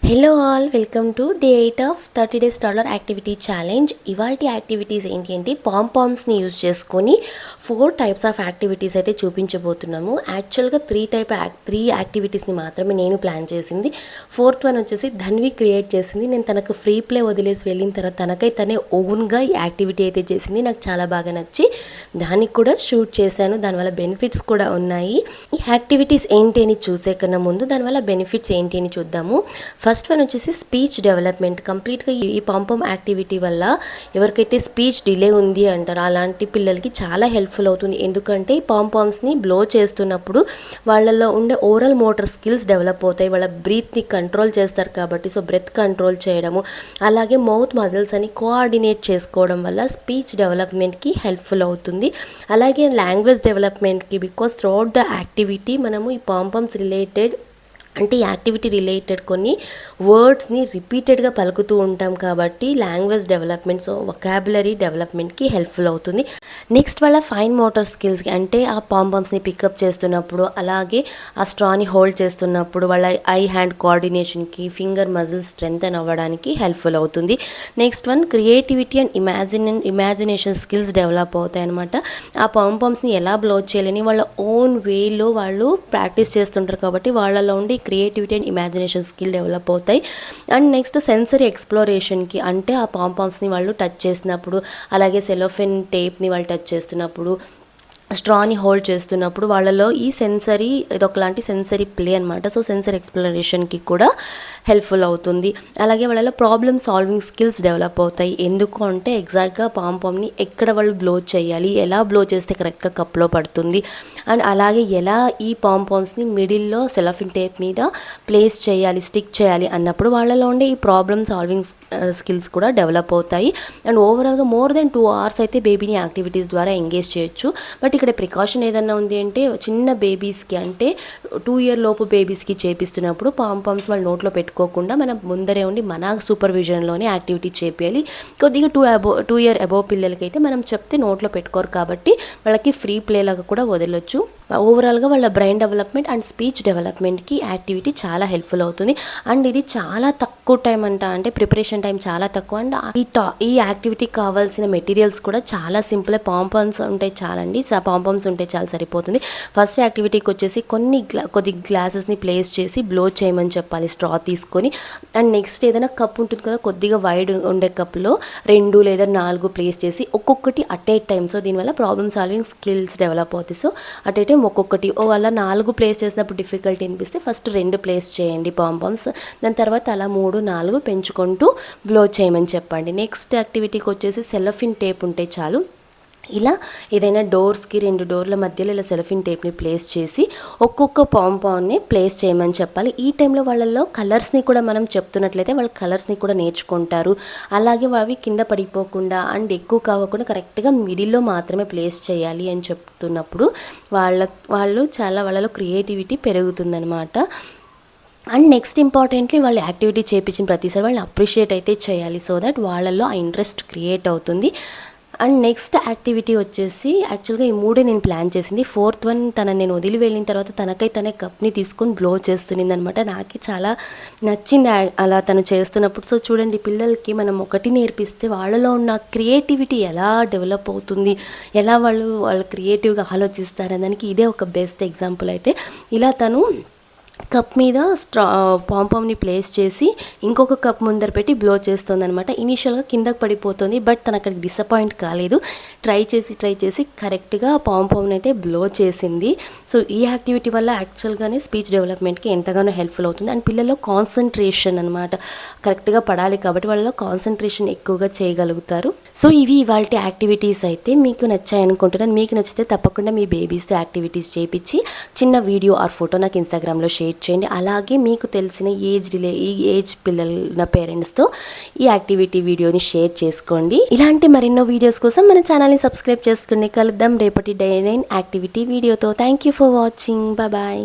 Hello all, welcome to day 8 of 30 days taller activity challenge. ఇవాల్టి activities ఏంటి పాంపామ్స్ని use చేసుకొని 4 types of activities అయితే చూపించబోతున్నాము. యాక్చువల్గా 3 యాక్టివిటీస్ని మాత్రమే నేను ప్లాన్ చేసింది. 4th వన్ వచ్చేసి ధన్వి క్రియేట్ చేసింది. నేను తనకు ఫ్రీ ప్లే వదిలేసి వెళ్ళిన తర్వాత తనే ఓన్గా ఈ యాక్టివిటీ అయితే చేసింది. నాకు చాలా బాగా నచ్చి దానికి కూడా షూట్ చేశాను. దానివల్ల బెనిఫిట్స్ కూడా ఉన్నాయి. ఈ యాక్టివిటీస్ ఏంటి అని చూసే కన్నా ముందు దానివల్ల బెనిఫిట్స్ ఏంటి అని చూద్దాము. ఫస్ట్ వన్ వచ్చేసి స్పీచ్ డెవలప్మెంట్. కంప్లీట్గా ఈ పాంపామ్ యాక్టివిటీ వల్ల ఎవరికైతే స్పీచ్ డిలే ఉంది అంటారో అలాంటి పిల్లలకి చాలా హెల్ప్ఫుల్ అవుతుంది. ఎందుకంటే ఈ పాంపామ్స్ని బ్లో చేస్తున్నప్పుడు వాళ్ళలో ఉండే ఓరల్ మోటార్ స్కిల్స్ డెవలప్ అవుతాయి. వాళ్ళ బ్రీత్ని కంట్రోల్ చేస్తారు కాబట్టి బ్రెత్ కంట్రోల్ చేయడము, అలాగే మౌత్ మజిల్స్ అని కోఆర్డినేట్ చేసుకోవడం వల్ల స్పీచ్ డెవలప్మెంట్కి హెల్ప్ఫుల్ అవుతుంది. అలాగే లాంగ్వేజ్ డెవలప్మెంట్కి, బికాస్ త్రూఅవుట్ ద యాక్టివిటీ మనము ఈ పాంపామ్స్ రిలేటెడ్ అంటే యాక్టివిటీ రిలేటెడ్ కొన్ని వర్డ్స్ని రిపీటెడ్గా పలుకుతూ ఉంటాం కాబట్టి లాంగ్వేజ్ డెవలప్మెంట్, వొకాబులరీ డెవలప్మెంట్కి హెల్ప్ఫుల్ అవుతుంది. నెక్స్ట్ వాళ్ళ ఫైన్ మోటార్ స్కిల్స్కి, అంటే ఆ పాంపామ్స్ని పికప్ చేస్తున్నప్పుడు, అలాగే ఆ స్ట్రాని హోల్డ్ చేస్తున్నప్పుడు వాళ్ళ ఐ హ్యాండ్ కోఆర్డినేషన్కి, ఫింగర్ మజిల్స్ స్ట్రెంగ్తెన్ అవ్వడానికి హెల్ప్ఫుల్ అవుతుంది. Next one creativity and imagination skills develop అవుతాయి అనమాట. ఆ పాంపామ్స్ని ఎలా బ్లో చేయాలని వాళ్ళ ఓన్ వేలో వాళ్ళు ప్రాక్టీస్ చేస్తుంటారు కాబట్టి వాళ్ళలో ఉండి creativity and imagination skill develop అవుతాయి. అండ్ నెక్స్ట్ సెన్సరీ ఎక్స్ప్లోరేషన్కి, అంటే ఆ పాంపామ్స్ని వాళ్ళు టచ్ చేసినప్పుడు, అలాగే సెలోఫెన్ టేప్ని వాళ్ళు టచ్ చేస్తున్నప్పుడు, స్ట్రాని హోల్డ్ చేస్తున్నప్పుడు వాళ్ళలో ఈ సెన్సరీ ఇదొకలాంటి సెన్సరీ ప్లే అనమాట. సెన్సరీ ఎక్స్ప్లోరేషన్కి కూడా హెల్ప్ఫుల్ అవుతుంది. అలాగే వాళ్ళలో ప్రాబ్లమ్ సాల్వింగ్ స్కిల్స్ డెవలప్ అవుతాయి. ఎందుకు అంటే ఎగ్జాక్ట్గా పాంపామ్ని ఎక్కడ వాళ్ళు బ్లో చేయాలి, ఎలా బ్లో చేస్తే కరెక్ట్గా కప్లో పడుతుంది, అండ్ అలాగే ఎలా ఈ పాంపామ్స్ని మిడిల్లో సెలోఫిన్ టేప్ మీద ప్లేస్ చేయాలి, స్టిక్ చేయాలి అన్నప్పుడు వాళ్ళలో ఉండే ఈ ప్రాబ్లమ్ సాల్వింగ్ స్కిల్స్ కూడా డెవలప్ అవుతాయి. అండ్ ఓవరాల్గా మోర్ దెన్ 2 hours అయితే బేబీని యాక్టివిటీస్ ద్వారా ఎంగేజ్ చేయొచ్చు. బట్ ఇక్కడ ప్రికాషన్ ఏదన్నా ఉంది అంటే చిన్న బేబీస్కి, అంటే 2 year లోపు బేబీస్కి చేపిస్తున్నప్పుడు పాంపామ్స్ వాళ్ళు నోట్లో పెట్టుకోకుండా మనం ముందరే ఉండి మన సూపర్విజన్లోనే యాక్టివిటీ చేయాలి. కొద్దిగా 2 year అబోవ్ పిల్లలకైతే మనం చెప్తే నోట్లో పెట్టుకోరు కాబట్టి వాళ్ళకి ఫ్రీ ప్లే లాగా కూడా వదలొచ్చు. ఓవరాల్గా వాళ్ళ బ్రెయిన్ డెవలప్మెంట్ అండ్ స్పీచ్ డెవలప్మెంట్కి యాక్టివిటీ చాలా హెల్ప్ఫుల్ అవుతుంది. అండ్ ఇది చాలా తక్కువ టైం అంటే ప్రిపరేషన్ టైం చాలా తక్కువ. అండ్ ఈ యాక్టివిటీకి కావాల్సిన మెటీరియల్స్ కూడా చాలా సింపుల్. పాంపామ్స్ ఉంటాయి చాలండి, పాంపామ్స్ ఉంటే చాలా సరిపోతుంది. ఫస్ట్ యాక్టివిటీకి వచ్చేసి కొద్ది గ్లాసెస్ని ప్లేస్ చేసి బ్లో చేయమని చెప్పాలి స్ట్రా తీసుకొని. అండ్ నెక్స్ట్ ఏదైనా కప్ ఉంటుంది కదా, కొద్దిగా వైడ్ ఉండే కప్లో 2 లేదా 4 ప్లేస్ చేసి ఒక్కొక్కటి అట్ ఏ టైం. దీనివల్ల ప్రాబ్లమ్ సాల్వింగ్ స్కిల్స్ డెవలప్ అవుతాయి. అట్ ఏ టైం ఒక్కొక్కటి వాళ్ళ 4 ప్లేస్ చేసినప్పుడు డిఫికల్టీ అనిపిస్తే ఫస్ట్ 2 ప్లేస్ చేయండి పాంపామ్స్, దాని తర్వాత అలా 3, 4 పెంచుకుంటూ బ్లో చేయమని చెప్పండి. నెక్స్ట్ యాక్టివిటీకి వచ్చేసి సెలోఫిన్ టేప్ ఉంటే చాలు. ఇలా ఏదైనా డోర్స్కి 2 డోర్ల మధ్యలో ఇలా సెలోఫిన్ టేప్ని ప్లేస్ చేసి ఒక్కొక్క పాంపామ్ని ప్లేస్ చేయమని చెప్పాలి. ఈ టైంలో వాళ్ళల్లో కలర్స్ని కూడా మనం చెప్తున్నట్లయితే వాళ్ళు కలర్స్ని కూడా నేర్చుకుంటారు. అలాగే అవి కింద పడిపోకుండా అండ్ ఎక్కువ కాకుండా కరెక్ట్గా మిడిల్లో మాత్రమే ప్లేస్ చేయాలి అని చెప్తున్నప్పుడు వాళ్ళలో క్రియేటివిటీ పెరుగుతుందనమాట. అండ్ నెక్స్ట్ ఇంపార్టెంట్లీ వాళ్ళు యాక్టివిటీ చేయించిన ప్రతిసారి వాళ్ళని అప్రిషియేట్ అయితే చేయాలి. దట్ వాళ్ళల్లో ఆ ఇంట్రెస్ట్ క్రియేట్ అవుతుంది. అండ్ నెక్స్ట్ యాక్టివిటీ వచ్చేసి యాక్చువల్గా ఈ 3 నేను ప్లాన్ చేసింది. 4th వన్ నేను వదిలి వెళ్ళిన తర్వాత తనే కప్ని తీసుకొని బ్లో చేస్తునింది అనమాట. నాకు చాలా నచ్చింది అలా తను చేస్తున్నప్పుడు. చూడండి, పిల్లలకి మనం ఒకటి నేర్పిస్తే వాళ్ళలో ఉన్న క్రియేటివిటీ ఎలా డెవలప్ అవుతుంది, ఎలా వాళ్ళు క్రియేటివ్గా ఆలోచిస్తారు దానికి ఇదే ఒక బెస్ట్ ఎగ్జాంపుల్. అయితే ఇలా తను కప్ మీద పాంపామ్ని ప్లేస్ చేసి ఇంకొక కప్ ముందర పెట్టి బ్లో చేస్తుంది అనమాట. ఇనీషియల్గా కిందకు పడిపోతుంది, బట్ తను అక్కడికి డిసప్పాయింట్ కాలేదు. ట్రై చేసి కరెక్ట్గా పాంపామ్ని అయితే బ్లో చేసింది. ఈ యాక్టివిటీ వల్ల యాక్చువల్గానే స్పీచ్ డెవలప్మెంట్కి ఎంతగానో హెల్ప్ఫుల్ అవుతుంది. అండ్ పిల్లల్లో కాన్సన్ట్రేషన్ అనమాట కరెక్ట్గా పడాలి కాబట్టి వాళ్ళలో కాన్సన్ట్రేషన్ ఎక్కువగా చేయగలుగుతారు. ఇవి ఇవాళ యాక్టివిటీస్ అయితే మీకు నచ్చాయి అనుకుంటున్నాను. మీకు నచ్చితే తప్పకుండా మీ బేబీస్తో యాక్టివిటీస్ చేయించి చిన్న వీడియో ఆర్ ఫోటో నాకు ఇన్స్టాగ్రామ్లో షేర్ చేయండి. అలాగే మీకు తెలిసిన ఏజ్ పిల్లల పేరెంట్స్తో ఈ యాక్టివిటీ వీడియోని షేర్ చేసుకోండి. ఇలాంటి మరెన్నో వీడియోస్ కోసం మన ఛానల్ని సబ్స్క్రైబ్ చేసుకోండి. కలుద్దాం రేపటి Day 9 యాక్టివిటీ వీడియోతో. Thank you for watching. Bye.